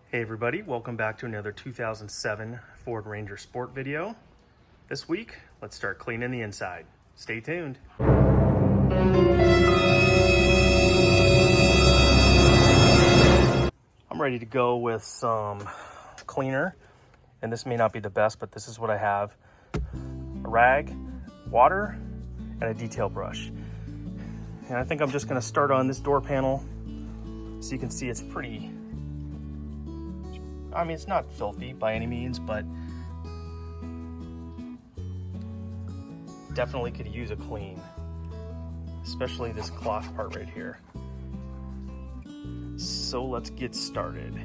Hey everybody, welcome back to another 2007 Ford Ranger Sport video. This week, let's start cleaning the inside. Stay tuned. I'm ready to go with some cleaner, and this may not be the best, but this is what I have. A rag, water, and a detail brush. And I think I'm just gonna start on this door panel. So you can see it's pretty, I mean, it's not filthy by any means, but definitely could use a clean, especially this cloth part right here. So let's get started.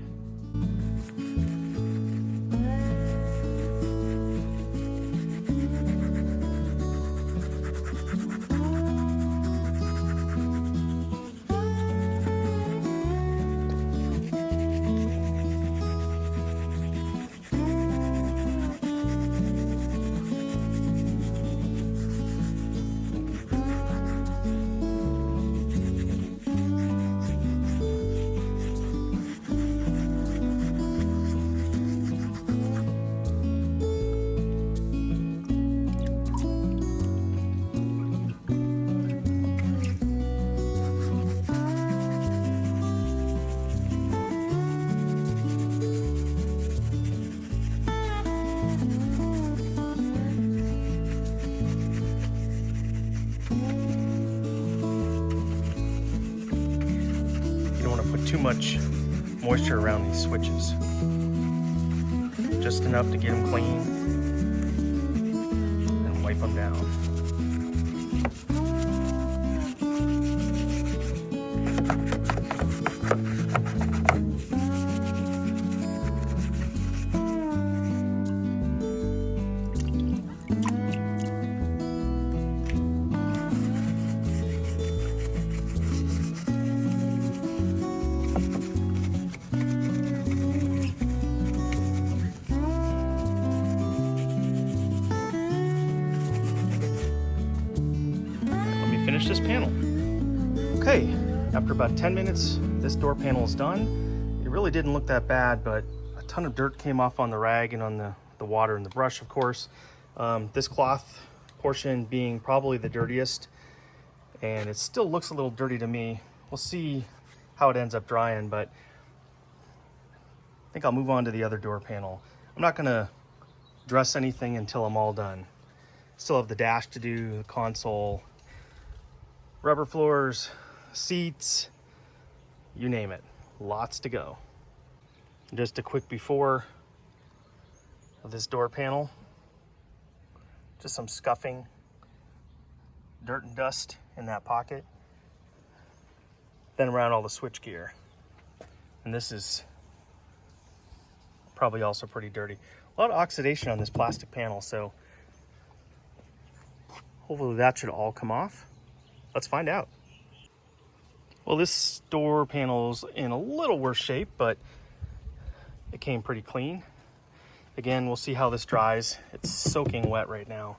Too much moisture around these switches. Just enough to get them clean and wipe them down. Finish this panel. Okay, after about 10 minutes, this door panel is done. It really didn't look that bad, but a ton of dirt came off on the rag and on the water and the brush, of course. This cloth portion being probably the dirtiest, and it still looks a little dirty to me. We'll see how it ends up drying, but I think I'll move on to the other door panel. I'm not gonna dress anything until I'm all done. Still have the dash to do, the console, rubber floors, seats, you name it. Lots to go. Just a quick before of this door panel. Just some scuffing, dirt and dust in that pocket. Then around all the switch gear. And this is probably also pretty dirty. A lot of oxidation on this plastic panel, so hopefully that should all come off. Let's find out. Well, this door panel's in a little worse shape, but it came pretty clean. Again, we'll see how this dries. It's soaking wet right now.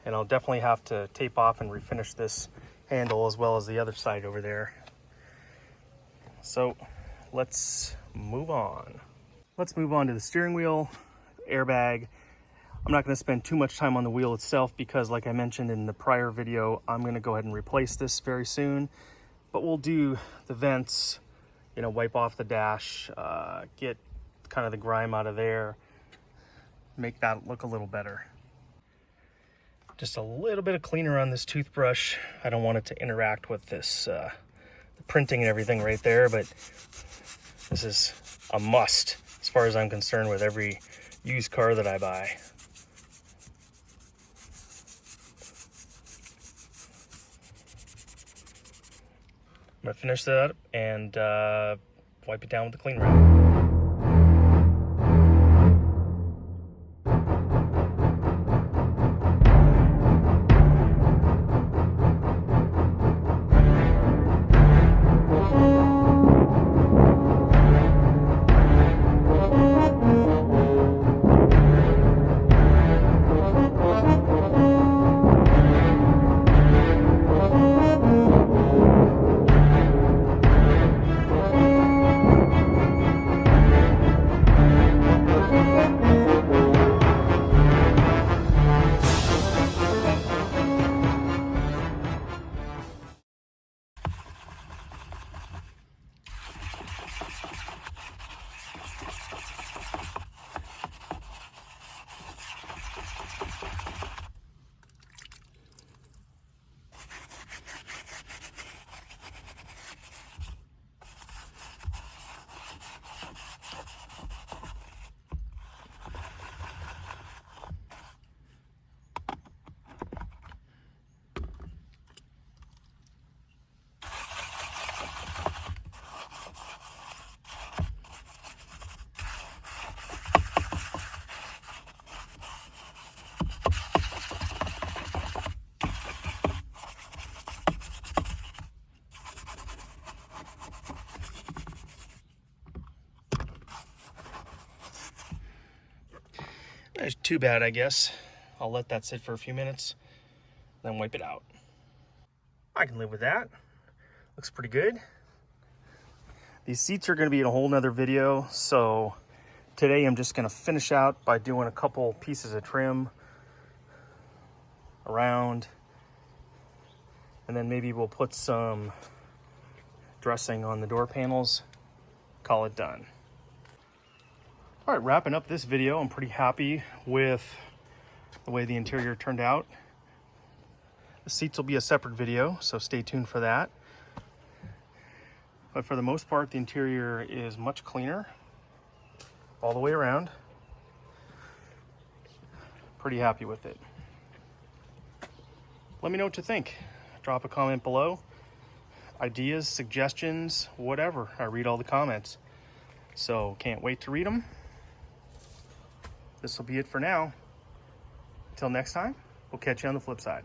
And I'll definitely have to tape off and refinish this handle as well as the other side over there. So let's move on. Let's move on to the steering wheel, airbag. I'm not going to spend too much time on the wheel itself because, like I mentioned in the prior video, I'm going to go ahead and replace this very soon. But we'll do the vents, you know, wipe off the dash, get kind of the grime out of there, make that look a little better. Just a little bit of cleaner on this toothbrush. I don't want it to interact with this, the printing and everything right there, but this is a must as far as I'm concerned with every used car that I buy. I'm gonna finish that up and wipe it down with the clean rag. Not too bad, I guess. I'll let that sit for a few minutes, then wipe it out. I can live with that. Looks pretty good. These seats are going to be in a whole nother video, so today I'm just going to finish out by doing a couple pieces of trim around, and then maybe we'll put some dressing on the door panels, call it done. All right, wrapping up this video, I'm pretty happy with the way the interior turned out. The seats will be a separate video, so stay tuned for that. But for the most part, the interior is much cleaner all the way around. Pretty happy with it. Let me know what you think. Drop a comment below. Ideas, suggestions, whatever. I read all the comments. So can't wait to read them. This will be it for now. Until next time, we'll catch you on the flip side.